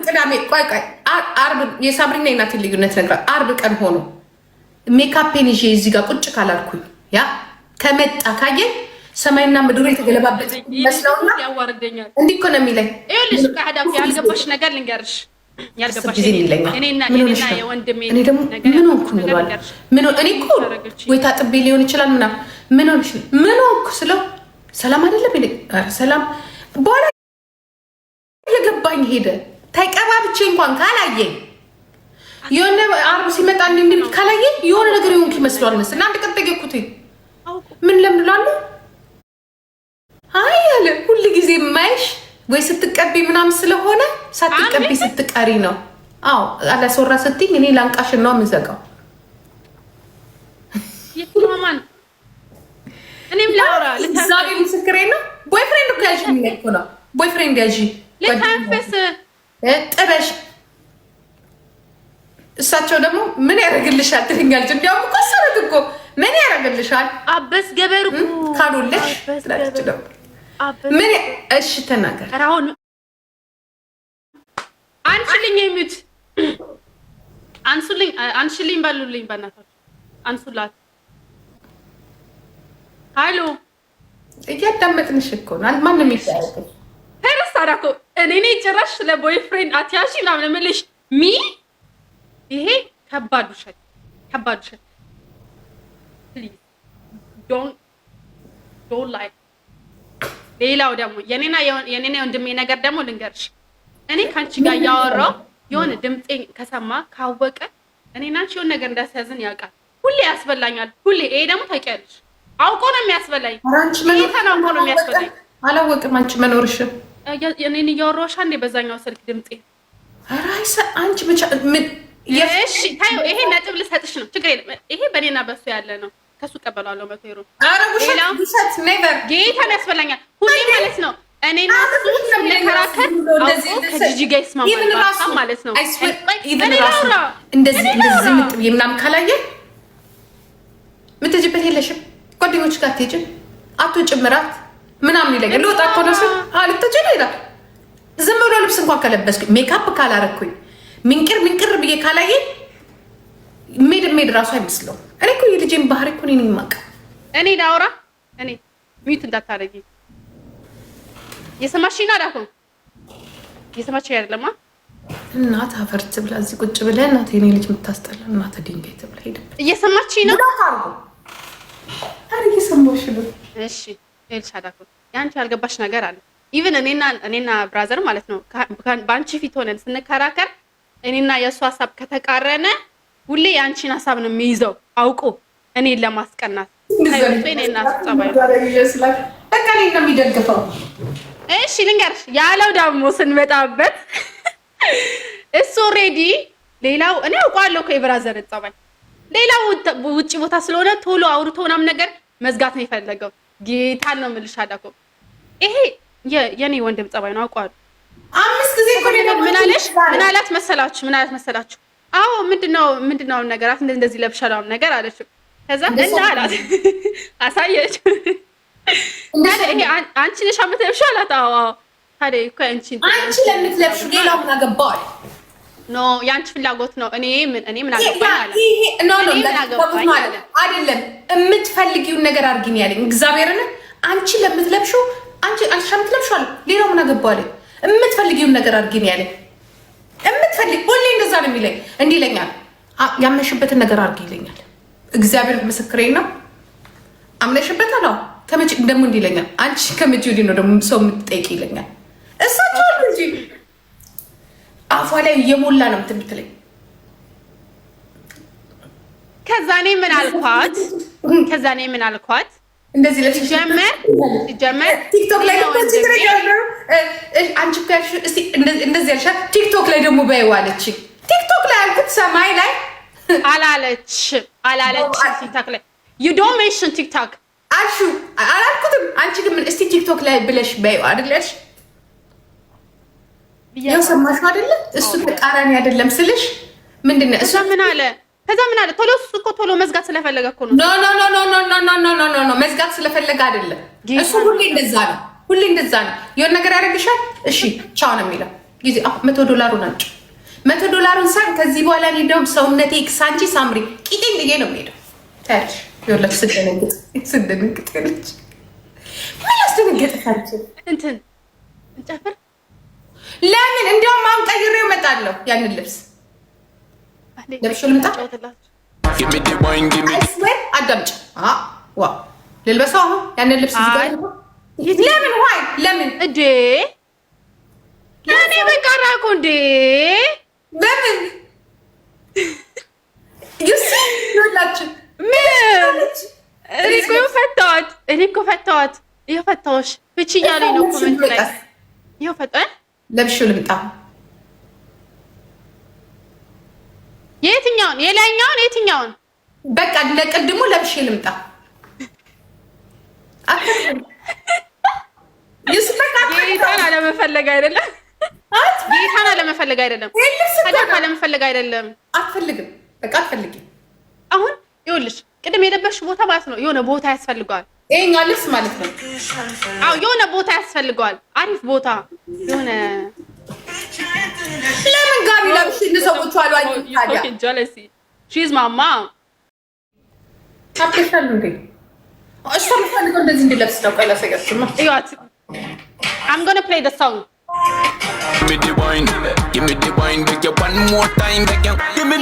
ቅዳሜ ቆይ አርብ የሳምሪና የናቲ ልዩነት ነግራ አርብ ቀን ሆኖ ሜካፔን ይዤ እዚህ ጋር ቁጭ ካላልኩኝ ያ ከመጣ ካየ ሰማይና ምድር የተገለባበጠ መስለውና ያዋርደኛል። እንዲህ እኮ ነው የሚለኝ። ይኸውልሽ ቃዳም ያልገባሽ ነገር ልንገርሽ፣ ያልገባሽ እኔና የወንድሜ እኔ ደግሞ ምን ሆንኩ እንለዋል። ምን እኔ እኮ ወይ ታጥቤ ሊሆን ይችላል ምናምን ምን ሆንኩ ስለው ሰላም አይደለም ይለኝ። ኧረ ሰላም በኋላ የገባኝ ሄደ። ተቀባብቼ እንኳን ካላየኝ የሆነ አርብ ሲመጣ እንዲህ ካላየኝ የሆነ ነገር የሆንክ ይመስለዋል መሰለኝ። አንድ ቀን ጠየቅኩት ምን ለምን እላለሁ። አይ አለ ሁሉ ጊዜ የማይሽ ወይ ስትቀቢ ምናምን ስለሆነ ሳትቀቢ ስትቀሪ ነው። አዎ አላስወራ ስትኝ እኔ ላንቃሽን ነው የምዘጋው። የትማማን እኔም ላውራ ለታዛቢ ምስክሬ ነው። ቦይፍሬንድ እኮ ያዥ ምን እኮ ነው ቦይፍሬንድ ያዥ ለታንፈስ ጥበሽ እሳቸው ደግሞ ምን ያደርግልሻል ትልኛለች። እንዲያውም እኮ ሰረት እኮ ምን ያደርግልሻል አበስ ገበርኩ ካሉልሽ ትላለች ደግሞ ምን እሺ ተናገር። አሁን አንቺልኝ የሚት አንሱልኝ ባሉልኝ በእናታችሁ አንሱላት። ሃሎ እያዳመጥንሽ እኮ ነው። ማንም ይታያል ሄረስታዳኮ እኔ ጭራሽ ለቦይፍሬንድ አትያሺ ምናምን የምልሽ ይሄ ከባድ ውሸት ፕሊዝ ዶንት ላይ። ሌላው ደግሞ የኔና የወንድሜ ነገር ደግሞ ልንገርሽ፣ እኔ ካንቺ ጋር እያወራሁ የሆነ ድምፄን ከሰማ ካወቀ እኔና አንቺ የሆነ ነገር እንዳስያዝን ያውቃል። ሁሌ ያስበላኛል። ሁሌ ይሄ ደግሞ ታውቂያለሽ፣ አውቆ ነው የሚያስበላኝ። አውቆ ነው የሚያስበላኝ። አላወቅም አንቺ መኖርሽን እኔን እያወራሁሽ አንዴ በዛኛው ስልክ ድምፄ ራይሰ አንቺ ብቻ ምን እሺ ታዩ። ይሄ ነጥብ ልሰጥሽ ነው፣ ችግር የለም። ይሄ በእኔና በሱ ያለ ነው። ከሱ ቀበላለሁ 100 ዩሮ። ውሸት ኔቨር ጌታን ያስበላኛል ሁሌ ማለት ነው። እኔና እሱ ስንከራከር አውቆ ከጂጂ ጋር ይስማማል ማለት ነው። እንደዚህ ዝምጥ ብዬ ምናምን ካላየ የምትሄጂበት የለሽም። ጓደኞች ጋር አትሄጂም አትወጪም እራት ምናምን ይለኛል። ልወጣ እኮ ነው ስል ልትወጪ ነው ይላል። ዝም ብሎ ልብስ እንኳን ከለበስኩኝ ሜካፕ ካላረኩኝ ምንቅር ብዬ ካላየ ሜድ ራሱ አይመስለውም። እኔ እኮ የልጄን ባህሪ እኮ እኔ የማውቀው። እኔ ላውራ እኔ ሚዩት እንዳታረጊ የሰማሽኝ አዳኮ የሰማችኝ አይደለማ። እናት አፈርት ብላ እዚህ ቁጭ ብለህ እናት የኔ ልጅ የምታስጠላ እናት ድንጋይ ተብላ ሄደበት። እየሰማችኝ ነው አረ እየሰማሁሽ ነው። እሺ ልሽ አዳኮ ያንቺ ያልገባሽ ነገር አለ። ኢቭን እኔና ብራዘር ማለት ነው በአንቺ ፊት ሆነን ስንከራከር እኔና የእሱ ሀሳብ ከተቃረነ ሁሌ የአንቺን ሀሳብ ነው የሚይዘው አውቆ እኔን ለማስቀናት። እኔና ጸባይ በቃ እኔን ነው የሚደግፈው። እሺ ልንገርሽ ያለው ደግሞ ስንመጣበት እሱ ኦልሬዲ ሌላው እኔ አውቀዋለሁ እኮ የብራዘር ጸባይ ሌላው ውጪ ቦታ ስለሆነ ቶሎ አውርቶ ምናምን ነገር መዝጋት ነው የፈለገው። ጌታን ነው የምልሽ አዳኮ ይሄ የኔ ወንድም ጸባይ ነው አውቀዋለሁ። 5 ጊዜ እኮ ምን አላት መሰላችሁ? አዎ ምንድነው ነገራት እንደዚህ ለብሻላው ነገር አለችው። ከዛ እና አላት አሳየች። ይሄ አንቺ ነሽ የምትለብሺው አላት። አዎ ታዲያ እኮ አንቺ ለምትለብሺው ሌላው ምን አገባው? ኖ ያንቺ ፍላጎት ነው። እኔ ምን አገባኝ አለ። አይደለም የምትፈልጊውን ነገር አድርጊኝ ያለኝ እግዚአብሔርን። አንቺ ለምትለብሺው አንቺ ለምትለብሺው አለ ሌላው ምን አገባው አለ። የምትፈልጊውን ነገር አድርጊኝ ያለኝ ሁሌ እንደዛ ነው የሚለኝ። እንዲህ ይለኛል ያመሽበትን ነገር አድርጊ ይለኛል። እግዚአብሔር ምስክሬ ነው። አምነሽበት አለው ከመቼ ደግሞ እንዲህ ይለኛል። አንቺ ከመቼ ወዲህ ነው ደግሞ ሰው የምትጠይቂ ይለኛል። እሳቸው አሉ እንጂ አፏ ላይ እየሞላ ነው የምትለኝ። ከዛ እኔ ምን አልኳት እንደዚህ ሲጀመር ቲክቶክ ላይ አንቺ እንደዚህ ያልሻት ቲክቶክ ላይ ደግሞ በይዋለች። ቲክቶክ ላይ አልኩት ሰማይ ላይ አላለች ቲክቶክ ላይ you don't mention ቲክቶክ አሹ አላልኩትም። አንቺ ግን ምን እስቲ ቲክቶክ ላይ ብለሽ በይው አይደለሽ? ያው ሰማሽው አይደለ? እሱ ተቃራኒ አይደለም ስልሽ ምንድነው እሱ ምን አለ? ከዛ ምን አለ? ቶሎ መዝጋት ስለፈለገ እኮ ነው። ኖ መዝጋት ስለፈለገ አይደለም። እሱ ሁሌ እንደዛ ነው። የሆነ ነገር ያደርግሻል። እሺ ቻው ነው የሚለው። ጊዜ $100 ናቸው። $100 ሳን ከዚህ በኋላ እኔ እንደውም ሰውነቴ ሳንቺ ሳምሪ ቂጤን ጥዬ ነው የምሄደው። ታች ይኸውልሽ ስደነግጥ ያለች ምን ያስደነገጠሻችሁ? እንትን እንጨፍር ለምን እንደውም አሁን ቀይሬው እመጣለሁ። ያንን ልብስ ለብሼ ልምጣ። አዳምጪ ዋ ልልበሰው አሁን ያንን ልብስ ለምን ዋይ ለምን እንዴ እኔ በቃ እራኩ እንዴ በምን ዩሲ ይኸውላችሁ እኔ እኮ ፈታኋት ይኸው ፈታሁሽ ፍቺ እያለኝ ነው ኮሜንት ላይ ይኸው ፈታሁ ለብሼው ልምጣ። የትኛውን የትኛውን በቃ ለቅድሙ ለብሼ ልምጣ። ጌታን አለመፈለግ አይደለም። ጌታን አለመፈለግ አይደለም። ታዲያ አለመፈለግ አይደለም። አትፈልግም። በቃ አትፈልጊም። አሁን ይኸውልሽ ቅድም የለበስሽ ቦታ ማለት ነው የሆነ ቦታ ያስፈልገዋል። ይሄኛው ልብስ ማለት ነው። አዎ የሆነ ቦታ ያስፈልገዋል። አሪፍ ቦታ የሆነ ለምን ጋቢ ለብሽ ሰዎች አሉ አይደል? ታዲያ ጀለሲ ሺዝ ማማ አትፈልጊም እንዴ? እሺ ተፈልጎ እንደዚህ እንድለብስ ነው። ቆይ ላሳያችሁማ። እዩት I'm gonna play the song. Give me the wine, make you one more time, give me